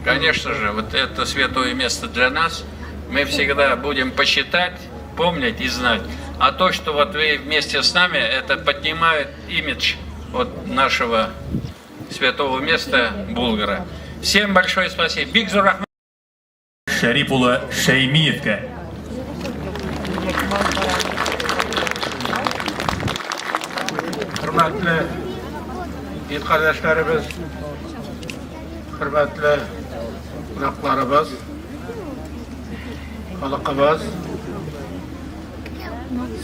конечно же, вот это святое место для нас. Мы всегда будем почитать, помнить и знать. А то, что вот вы вместе с нами, это поднимает имидж вот нашего святого места Булгара. Всем большое спасибо. Бигзур Рахмат. Шәрипулы Шәймиевкә. Hürmetli il kardeşlerimiz, hürmetli konaklarımız, halkımız,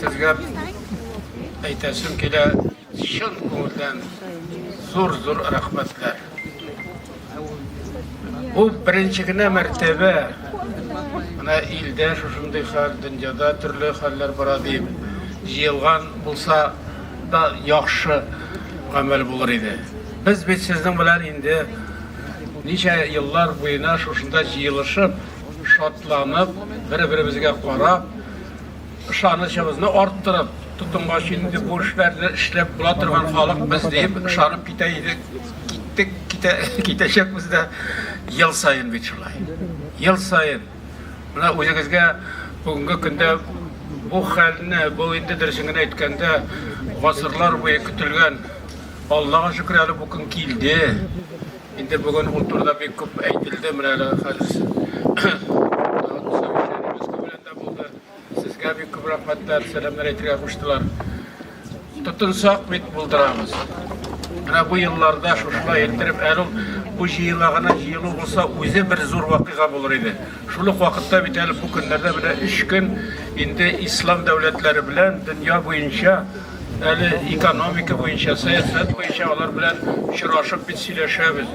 sizge aytasım kele şın ko'ngildan zo'r rahmatlar. Bu birinchigina martaba mana ilda shunday hal dunyoda turli hallar boradi deb yig'ilgan bo'lsa da yaxshi amal bo'lar edi. Biz sizning bilan endi necha yillar bo'yina shunda yig'ilishib, shodlanib, bir-birimizga qarab, ishonchimizni orttirib, tutunmashini bu ishlarni ishlab bo'la turgan xalq biz deb ishonib ketishimiz de yıl sayın biçilay. Yıl sayın. Buna o'zingizga bugungi kunda bu halni, bu endi dirishingni aytganda asrlar bo'yi kutilgan Allohga shukr hali bu kun keldi. Endi bugun o'tirda bek ko'p aytildi, mana hozir sizga bek ko'p rahmatlar, salomlar aytishga qo'shdilar. Tutunsoq bit buldiramiz. Mana bu yıllarda şuşla ettirip eril bu jiyilagana jiyilu olsa o'zi bir zo'r vaqiga bo'lar edi. Shuluq vaqtda bitali bu kunlarda bile 3 kun endi islom davlatlari bilan dunyo bo'yicha hali ekonomika bo'yicha, siyosat bo'yicha ular bilan uchrashib bitsilashamiz.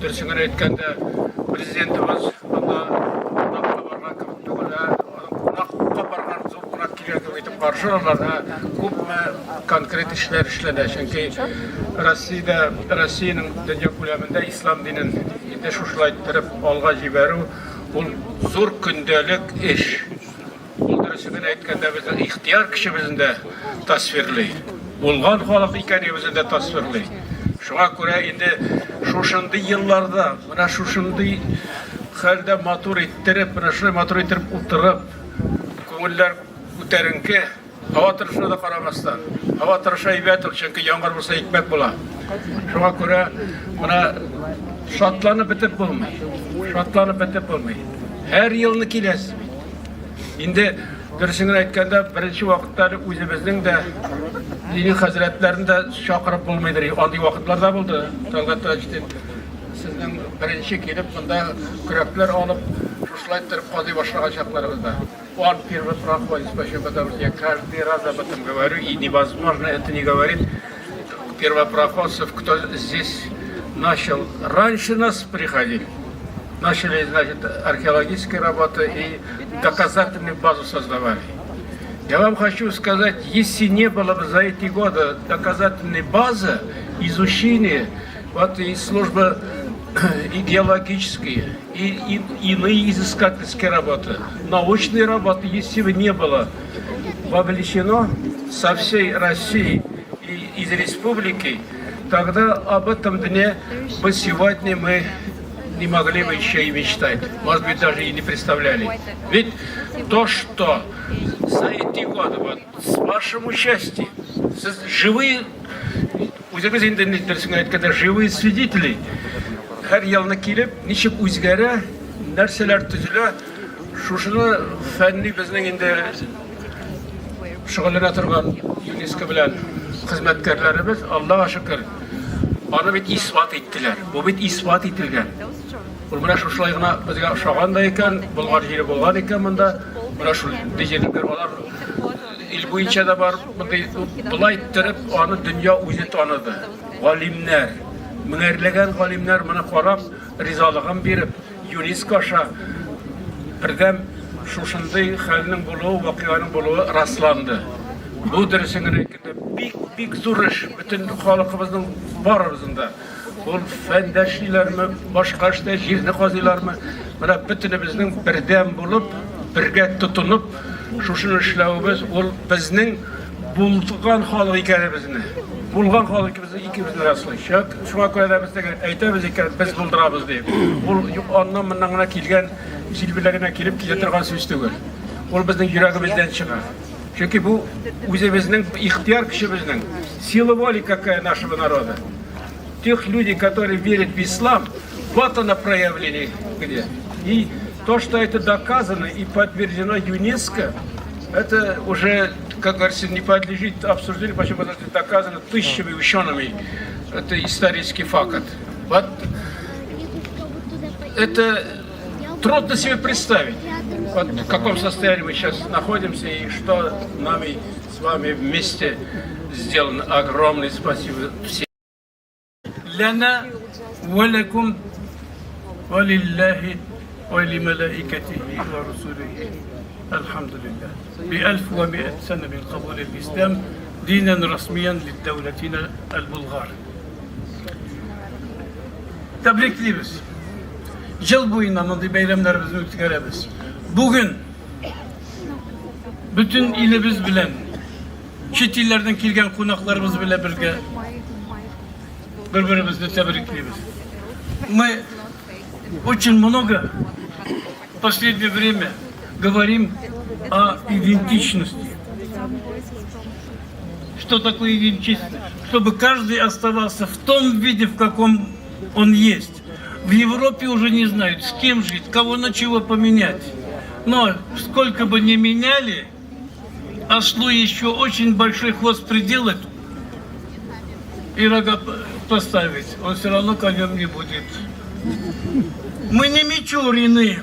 Dirsingni aytganda prezidentimiz Barşalarına çok konkret işler işledi. Çünkü Rusya'nın dünya kuleminde İslam dinin indi şuşlaytırıp alga jiberu bu zor gündelik iş. Buldurusunun aytkanda bizim ihtiyar kişimizin de tasvirli. Bulgan halk ikenimizin de tasvirli. Şuna göre indi şuşundu yıllarda, buna şuşundu halde motor ettirip, buna şuna motor ettirip oturup, konular Terinki hava tırışına da karamastan. Hava tırışa ibetul çünkü yağmur olsa ekmek bula. Şuna göre buna şatlanıp bitip bulmayı. Şatlanıp bitip bulmayı. Her yılını kilesi. Şimdi dürüsünü aytkanda birinci vakitleri özümüzün de dini hazretlerini de şakırıp bulmayıdır. Andi vakitlarda buldu. Talgatta işte sizden birinci gelip bunda kürekler alıp шушlaytırıp qazi başlayacaklarımızda. Он первый проходит, потому что я каждый раз об этом говорю, и невозможно это не говорить. Первопроходцев, кто здесь начал, раньше нас приходили, начали, значит, археологические работы и доказательную базу создавали. Я вам хочу сказать, если не было бы за эти годы доказательной базы, изучения, вот и службы и геологические, и иные изыскательские работы, научные работы, если бы не было вовлечено со всей России и из республики, тогда об этом дне бы сегодня мы не могли бы еще и мечтать, может быть, даже и не представляли. Ведь то, что за эти годы, вот, с вашим участием, живые, когда живые свидетели, her yılına gelip niçin üzgara nerseler tüzülü şuşunu fenni bizning indi şug'ullana turgan UNESCO bilan xizmatkorlarimiz Allohga shukr onu bit isbot etdilar. Bu bit isbot etilgan. Bu mana shushlaygina bizga o'xshaganda ekan, bo'lgan yeri bo'lgan ekan bunda mana shu dejenliklar ular il bo'yicha da bor bunday bulay turib onu dunyo o'zi tanidi. Olimlar Müngerlegen alimler bana qarab, rizalığın berip, UNESCO birden şuşunday halinin buluğu, vakiyanın buluğu rastlandı. Bu dersinin hakkında bik zor iş, bütün halkımızın barımızda. Bu fendeşliler mi, başka işte jirni qazilar mı, bana bütünümüzün birden bulup, birge tutunup, şuşun işlevimiz, o bizning bulduğun halı hikayemizni. Булган халыкыбызны икебезне раслыйчак. Шуңа күрә дә без әйтәбез икән, без булдырабыз дип. Ул аннан моннан гына килгән, җилбеләр генә килеп килә торган сүз түгел. Ул безнең йөрәгебездән чыга. Чөнки бу үзебезнең ихтияр көчебезнең, сила воли какая нашего народа. Тех людей, которые верят в ислам, вот оно проявление где. И то, что это доказано и подтверждено ЮНЕСКО, это уже, как говорится, не подлежит обсуждению, почему это доказано тысячами учеными. Это исторический факт. Вот это трудно себе представить, вот в каком состоянии мы сейчас находимся и что нами с вами вместе сделано. Огромное спасибо всем. لنا ولكم ولله ولملائكته ورسله الحمد لله ب1100 سنة من قبول الإسلام دينا رسميا لدولتنا البلغار. Tebrikliyiz. Yıl boyunca mındı bayramlarımızı ötküremiz. Bugün bütün ilimiz bilen, çet illerden kelgen konaklarımız bile birge birbirimizni tebrikliyiz. Мы очень много в последнее время говорим о идентичности. Что такое идентичность? Чтобы каждый оставался в том виде, в каком он есть. В Европе уже не знают, с кем жить, кого на чего поменять. Но сколько бы ни меняли, ослу еще очень большой хвост приделать и рога поставить. Он все равно конем не будет. Мы не мичурины,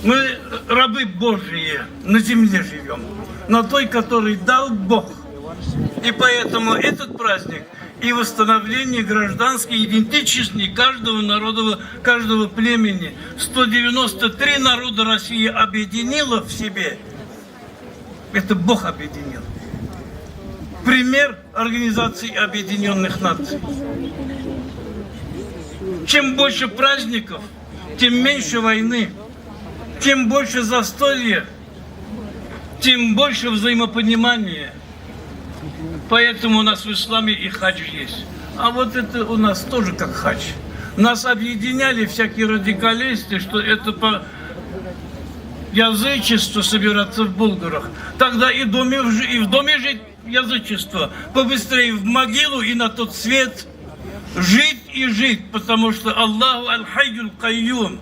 мы рабы Божьи, на земле живем, на той, который дал Бог. И поэтому этот праздник и восстановление гражданской идентичности каждого народа, каждого племени, 193 народа России объединило в себе. Это Бог объединил. Пример Организации Объединенных Наций. Чем больше праздников, тем меньше войны, тем больше застолья, тем больше взаимопонимания. Поэтому у нас в исламе и хадж есть. А вот это у нас тоже как хадж. Нас объединяли всякие радикалисты, что это по язычеству собираться в Булгарах. Тогда и в доме жить язычество. Побыстрее в могилу и на тот свет. Жить и жить, потому что Аллаху аль-Хайю аль-Кайюм.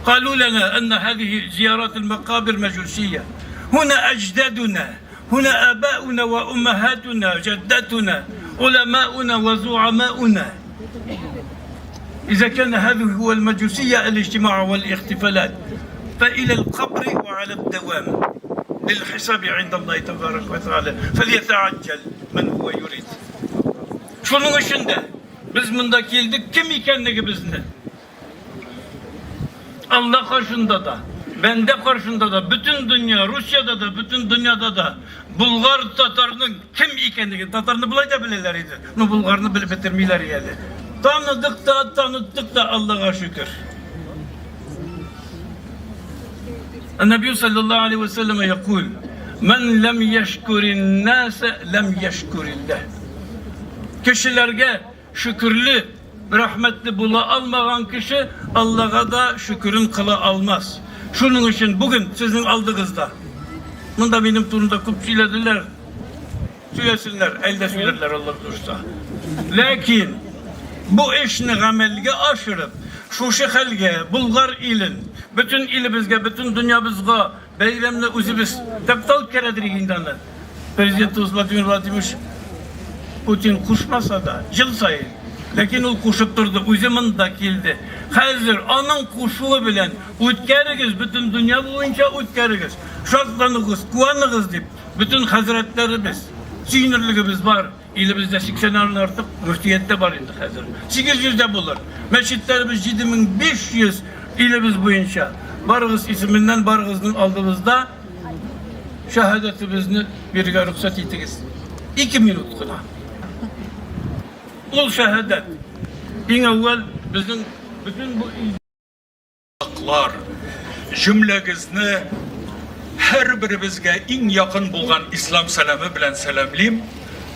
قالوا لنا أن هذه زيارات المقابر مجوسية. هنا أجدادنا، هنا آباؤنا وأمهاتنا، جداتنا، علماؤنا وزعماؤنا. إذا كان هذا هو المجوسية الاجتماع والاحتفالات فإلى القبر وعلى الدوام للحساب عند الله تبارك وتعالى فليتعجل من هو يريد. Şunun içinde biz bunda geldik, kim ikenligimizni Allah karşında da, bende karşında da, bütün dünya, Rusya'da da, bütün dünyada da Bulgar Tatarının kim ikenligini, Tatarını bulayda bilirler idi. No Bulgarını bilip bitirmeyler yani. Tanıttık da Allah'a şükür. النبي صلى الله عليه وسلم يقول من لم يشكر الناس لم يشكر الله. Kişilerge şükürlü, rahmetli bula almayan kişi Allah'a da şükürün kıla almaz. Şunun için bugün sizin aldığınızda, bunda benim turumda kup söylediler, söylesinler, elde söylerler Allah dursa. Lakin bu işini amelge aşırıp, şu şekilde Bulgar ilin, bütün ilimizge, bütün dünyamızga beylemle uzibis, teptal keredir indana. Prezident Vladimir Vladimirovich Putin kuşmasa da yıl sayı. Lakin o kuşup durdu, uzamın da geldi. Hazır onun kuşuğu bilen ütkerigiz, bütün dünya boyunca ütkerigiz. Şartlanığız, kuvanığız deyip, bütün hazretlerimiz, sinirliğimiz var. İlimizde 80 artık müftiyette var indi hazır. 800'de bulur. Meşitlerimiz 7500 ilimiz boyunca. Barığız isminden barığızın aldığımızda şehadetimizni birge ruhsat ettiğiz. 2 minut kına. Ol şehadet. En evvel bizim bütün bu Aklar cümlegizni her birimizge en yakın bulgan İslam selamı bilen selamlayayım.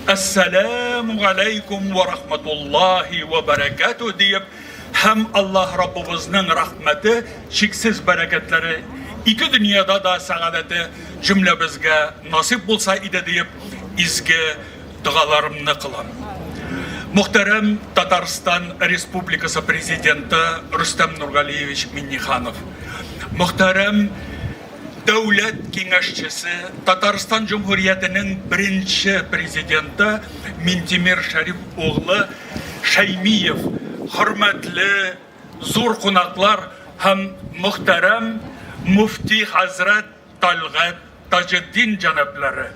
Assalamu alaikum wa rahmatullahi wa barakatuh deyip hem Allah Rabbimizin rahmeti, şeksiz bereketleri iki dünyada da saadeti cümlemizge nasip bulsa ide deyip izgi dualarımını kılam. Muhterem Tatarstan Respublikası Prezidenti Rüstem Nurgaliyevich Minnikhanov, muhterem Devlet Kengeşçisi, Tatarstan Cumhuriyeti'nin birinci prezidenti Mintimir Şerif oğlu Şeymiyev, hürmetli zor konaklar hem muhterem Mufti Hazret Talgat Taceddin Canapları.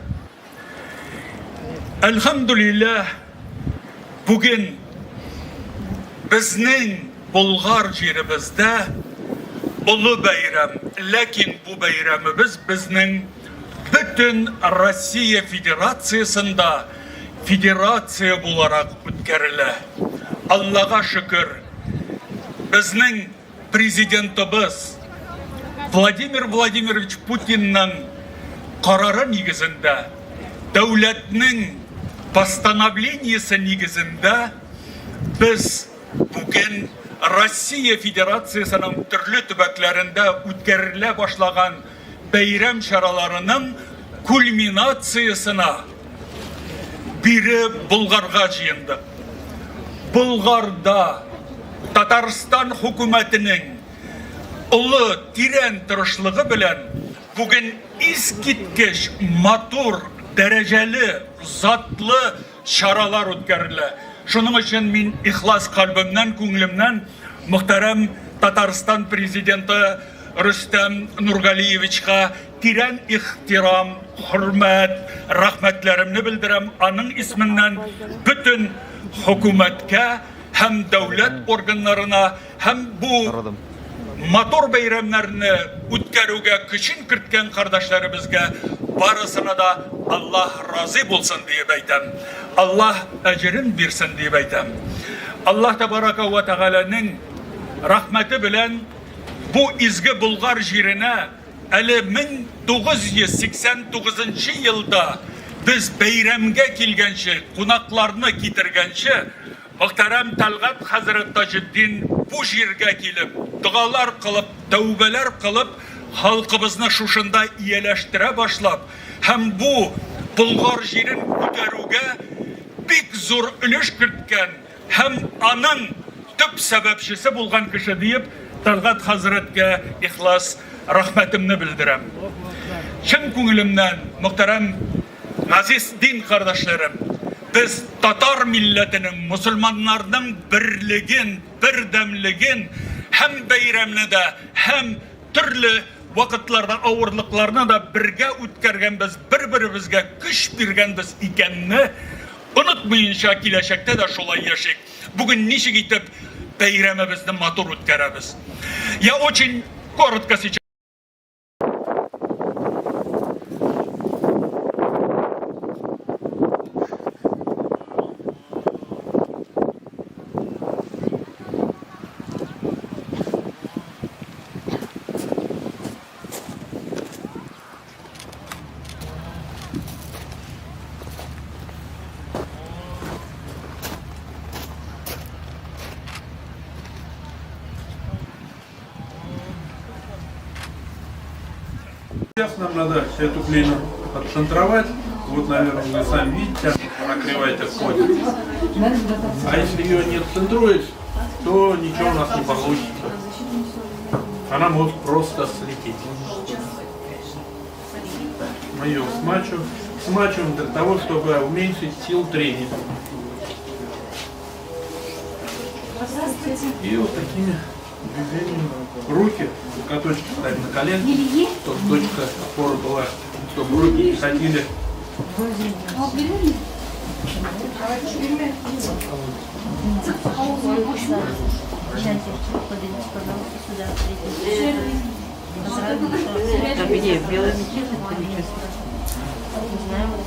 Elhamdülillah bugün bizning Bulgar yerimizde ulu bayram, lakin bu bayramımız bizning bütün Rossiya Federasyasında federatsiya olarak o'tkariladi. Allah'a şükür bizning prezidentimiz Vladimir Vladimirovich Putin'nin kararı negizinde, devletinin постановлениясы негізінде biz bugün Rossiya Federasyasının türlü tübeklerinde o'tkarilə başlagan bayram şaralarının kulminatsiyasına biri Bulgarga jıyındı. Bulgarda Tatarstan hükümetinin ulu tiren tırışlığı bilen bugün iskitkeş, matur, dereceli, zatlı şaralar o'tkarilə. Şunun için min ihlas kalbimden, көңілімнен muhterem Tatarstan Prezidenti Rüstem Nurgaliyevich'ga tiren ihtiram, hürmet, rahmetlerimni bildirem. Anın isminden bütün hükümetke hem devlet organlarına hem bu motor bayramlarını o'tkaruga küçün kirtken kardeşlerimizge barısına da Allah razı bulsun diye beytem. Allah ecrin versin diye beytem. Allah Tebaraka ve Teala'nın rahmeti bilen bu izgi Bulgar jirine 1989 yılda biz bayramga kelgençe, konaklarını getirgençe muhterem Talgat Hazret Taceddin bu jirge kelip, dualar kılıp, tövbeler kılıp, halkımızını şuşunda iyeleştire başlap, hem bu Bulgar jirin ko'taruga pek zor ülüş kirtken, hem anın tüp sebepçisi bulgan kişi deyip, Talgat Hazret'e ihlas rahmetimni bildirem. Çin көңілімнен, muhterem aziz din kardeşlerim, biz Tatar milletinin, Müslümanlarının birligin, birdemligin hem bayramını da hem türlü vakitlarda ağırlıklarını da birge o'tkargan biz, bir-birimizge güç bergen biz ekenini unutmayınca kelajakda da şolay yaşayık. Bugün nişik etip bayramimizni motor o'tkaramiz. Я очень коротко сейчас. Сейчас нам надо эту глину отцентровать. Вот, наверное, вы сами видите, накрываете входит. А если ее не отцентруешь, то ничего у нас не получится. Она может просто слететь. Мы ее смачиваем для того, чтобы уменьшить силу трения. И вот такими движениями руки, локоточки ставим на колено, чтобы точка опоры была, чтобы руки не ходили. Белый мечеть, это не знаю, вот